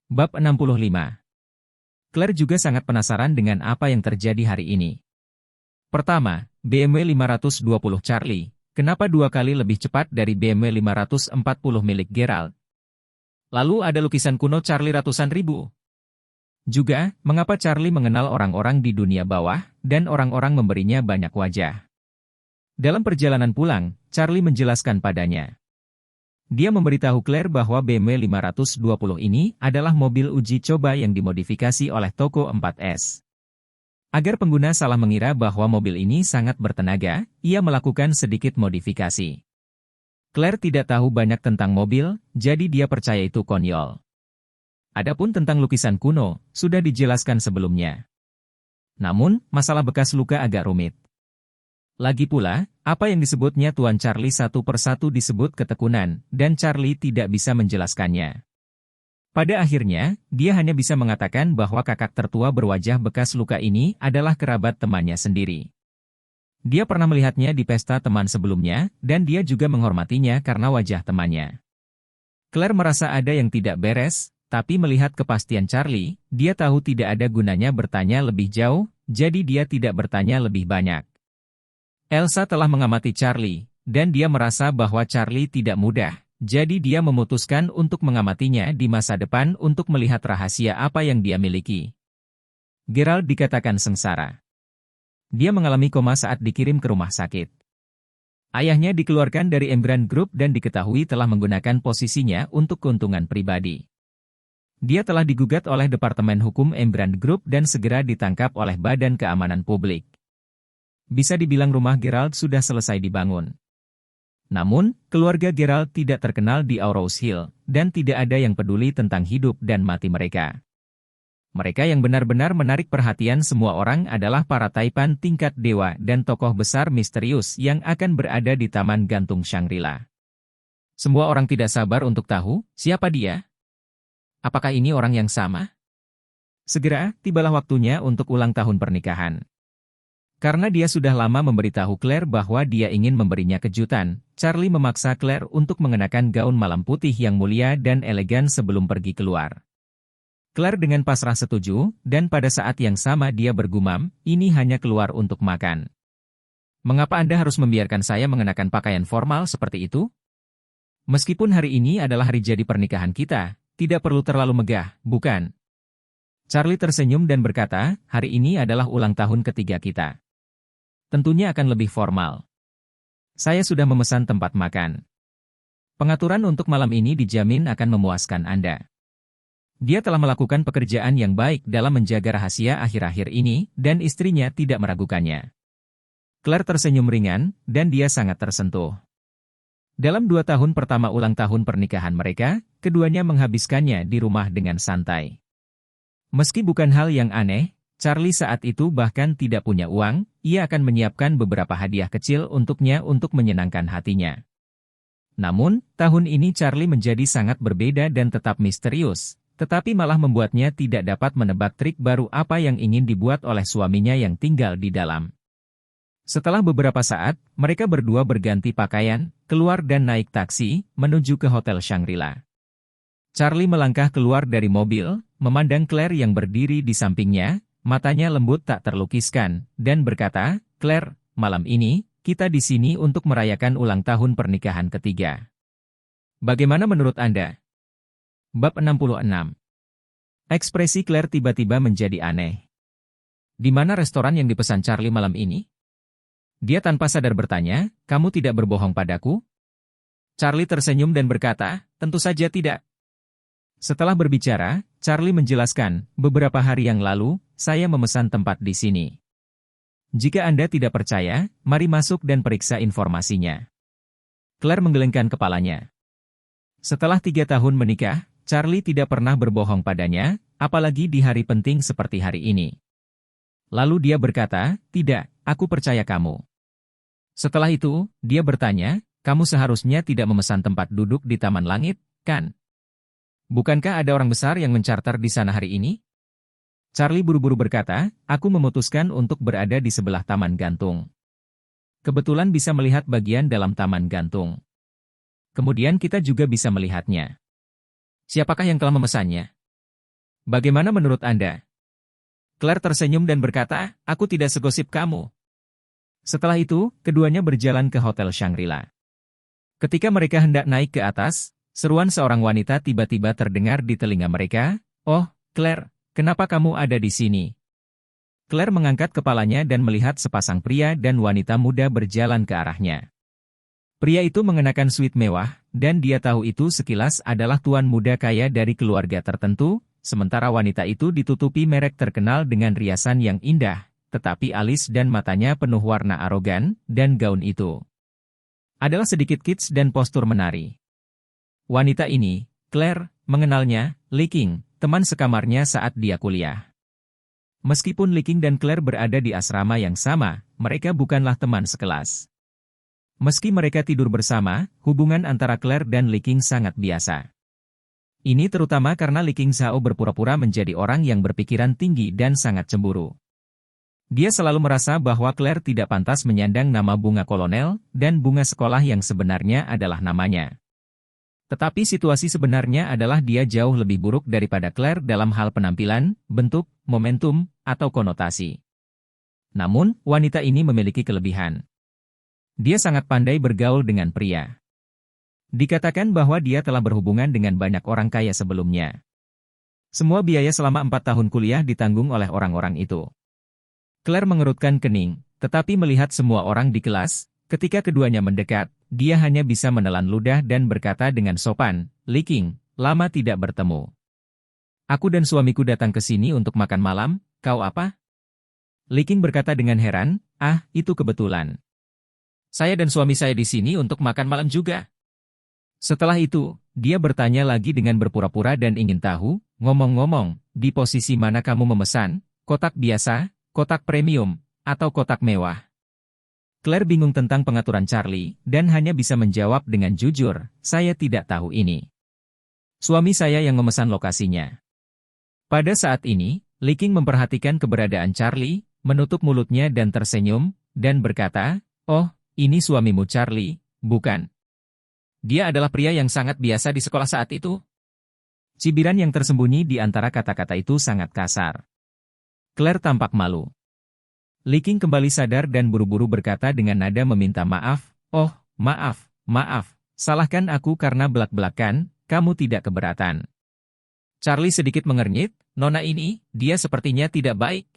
Bab 65. Claire juga sangat penasaran dengan apa yang terjadi hari ini. Pertama, BMW 520 Charlie. Kenapa dua kali lebih cepat dari BMW 540 milik Gerald? Lalu ada lukisan kuno Charlie ratusan ribu. Juga, mengapa Charlie mengenal orang-orang di dunia bawah, dan orang-orang memberinya banyak wajah? Dalam perjalanan pulang, Charlie menjelaskan padanya. Dia memberitahu Claire bahwa BMW 520 ini adalah mobil uji coba yang dimodifikasi oleh toko 4S. Agar pengguna salah mengira bahwa mobil ini sangat bertenaga, ia melakukan sedikit modifikasi. Claire tidak tahu banyak tentang mobil, jadi dia percaya itu konyol. Adapun tentang lukisan kuno, sudah dijelaskan sebelumnya. Namun, masalah bekas luka agak rumit. Lagi pula, apa yang disebutnya Tuan Charlie satu persatu disebut ketekunan, dan Charlie tidak bisa menjelaskannya. Pada akhirnya, dia hanya bisa mengatakan bahwa kakak tertua berwajah bekas luka ini adalah kerabat temannya sendiri. Dia pernah melihatnya di pesta teman sebelumnya, dan dia juga menghormatinya karena wajah temannya. Claire merasa ada yang tidak beres, tapi melihat kepastian Charlie, dia tahu tidak ada gunanya bertanya lebih jauh, jadi dia tidak bertanya lebih banyak. Elsa telah mengamati Charlie, dan dia merasa bahwa Charlie tidak mudah, jadi dia memutuskan untuk mengamatinya di masa depan untuk melihat rahasia apa yang dia miliki. Gerald dikatakan sengsara. Dia mengalami koma saat dikirim ke rumah sakit. Ayahnya dikeluarkan dari Emgrand Group dan diketahui telah menggunakan posisinya untuk keuntungan pribadi. Dia telah digugat oleh Departemen Hukum Emgrand Group dan segera ditangkap oleh Badan Keamanan Publik. Bisa dibilang rumah Gerald sudah selesai dibangun. Namun, keluarga Gerald tidak terkenal di Aurous Hill, dan tidak ada yang peduli tentang hidup dan mati mereka. Mereka yang benar-benar menarik perhatian semua orang adalah para taipan tingkat dewa dan tokoh besar misterius yang akan berada di Taman Gantung Shangri-La. Semua orang tidak sabar untuk tahu, siapa dia? Apakah ini orang yang sama? Segera, tibalah waktunya untuk ulang tahun pernikahan. Karena dia sudah lama memberitahu Claire bahwa dia ingin memberinya kejutan, Charlie memaksa Claire untuk mengenakan gaun malam putih yang mulia dan elegan sebelum pergi keluar. Claire dengan pasrah setuju, dan pada saat yang sama dia bergumam, ini hanya keluar untuk makan. Mengapa Anda harus membiarkan saya mengenakan pakaian formal seperti itu? Meskipun hari ini adalah hari jadi pernikahan kita, tidak perlu terlalu megah, bukan? Charlie tersenyum dan berkata, hari ini adalah ulang tahun ketiga kita. Tentunya akan lebih formal. Saya sudah memesan tempat makan. Pengaturan untuk malam ini dijamin akan memuaskan Anda. Dia telah melakukan pekerjaan yang baik dalam menjaga rahasia akhir-akhir ini, dan istrinya tidak meragukannya. Claire tersenyum ringan, dan dia sangat tersentuh. Dalam 2 tahun pertama ulang tahun pernikahan mereka, keduanya menghabiskannya di rumah dengan santai. Meski bukan hal yang aneh, Charlie saat itu bahkan tidak punya uang, ia akan menyiapkan beberapa hadiah kecil untuknya untuk menyenangkan hatinya. Namun, tahun ini Charlie menjadi sangat berbeda dan tetap misterius, tetapi malah membuatnya tidak dapat menebak trik baru apa yang ingin dibuat oleh suaminya yang tinggal di dalam. Setelah beberapa saat, mereka berdua berganti pakaian, keluar dan naik taksi, menuju ke Hotel Shangri-La. Charlie melangkah keluar dari mobil, memandang Claire yang berdiri di sampingnya, matanya lembut tak terlukiskan, dan berkata, Claire, malam ini, kita di sini untuk merayakan ulang tahun pernikahan ketiga. Bagaimana menurut Anda? Bab 66. Ekspresi Claire tiba-tiba menjadi aneh. Di mana restoran yang dipesan Charlie malam ini? Dia tanpa sadar bertanya, kamu tidak berbohong padaku? Charlie tersenyum dan berkata, tentu saja tidak. Setelah berbicara, Charlie menjelaskan, beberapa hari yang lalu, saya memesan tempat di sini. Jika Anda tidak percaya, mari masuk dan periksa informasinya. Claire menggelengkan kepalanya. Setelah 3 tahun menikah, Charlie tidak pernah berbohong padanya, apalagi di hari penting seperti hari ini. Lalu dia berkata, tidak, aku percaya kamu. Setelah itu, dia bertanya, kamu seharusnya tidak memesan tempat duduk di Taman Langit, kan? Bukankah ada orang besar yang mencarter di sana hari ini? Charlie buru-buru berkata, aku memutuskan untuk berada di sebelah Taman Gantung. Kebetulan bisa melihat bagian dalam Taman Gantung. Kemudian kita juga bisa melihatnya. Siapakah yang telah memesannya? Bagaimana menurut Anda? Claire tersenyum dan berkata, aku tidak segosip kamu. Setelah itu, keduanya berjalan ke Hotel Shangri-La. Ketika mereka hendak naik ke atas, seruan seorang wanita tiba-tiba terdengar di telinga mereka, "Oh, Claire, kenapa kamu ada di sini?" Claire mengangkat kepalanya dan melihat sepasang pria dan wanita muda berjalan ke arahnya. Pria itu mengenakan suit mewah, dan dia tahu itu sekilas adalah tuan muda kaya dari keluarga tertentu, sementara wanita itu ditutupi merek terkenal dengan riasan yang indah, tetapi alis dan matanya penuh warna arogan, dan gaun itu adalah sedikit kits dan postur menari. Wanita ini, Claire, mengenalnya, Li Qing, teman sekamarnya saat dia kuliah. Meskipun Li Qing dan Claire berada di asrama yang sama, mereka bukanlah teman sekelas. Meski mereka tidur bersama, hubungan antara Claire dan Li Qing sangat biasa. Ini terutama karena Li Qing Zhao berpura-pura menjadi orang yang berpikiran tinggi dan sangat cemburu. Dia selalu merasa bahwa Claire tidak pantas menyandang nama bunga kolonel, dan bunga sekolah yang sebenarnya adalah namanya. Tetapi situasi sebenarnya adalah dia jauh lebih buruk daripada Claire dalam hal penampilan, bentuk, momentum, atau konotasi. Namun, wanita ini memiliki kelebihan. Dia sangat pandai bergaul dengan pria. Dikatakan bahwa dia telah berhubungan dengan banyak orang kaya sebelumnya. Semua biaya selama 4 tahun kuliah ditanggung oleh orang-orang itu. Claire mengerutkan kening, tetapi melihat semua orang di kelas, ketika keduanya mendekat, dia hanya bisa menelan ludah dan berkata dengan sopan, "Li Qing, lama tidak bertemu. Aku dan suamiku datang ke sini untuk makan malam, kau apa?" Li Qing berkata dengan heran, "Ah, itu kebetulan. Saya dan suami saya di sini untuk makan malam juga." Setelah itu, dia bertanya lagi dengan berpura-pura dan ingin tahu, "Ngomong-ngomong, di posisi mana kamu memesan, kotak biasa, kotak premium, atau kotak mewah?" Claire bingung tentang pengaturan Charlie, dan hanya bisa menjawab dengan jujur, "Saya tidak tahu ini. Suami saya yang memesan lokasinya." Pada saat ini, Li Qing memperhatikan keberadaan Charlie, menutup mulutnya dan tersenyum, dan berkata, "Oh, ini suamimu Charlie, bukan? Dia adalah pria yang sangat biasa di sekolah saat itu." Cibiran yang tersembunyi di antara kata-kata itu sangat kasar. Claire tampak malu. Li Qing kembali sadar dan buru-buru berkata dengan nada meminta maaf, "Oh, maaf, salahkan aku karena belak-belakan, kamu tidak keberatan." Charlie sedikit mengernyit, "Nona ini, dia sepertinya tidak baik."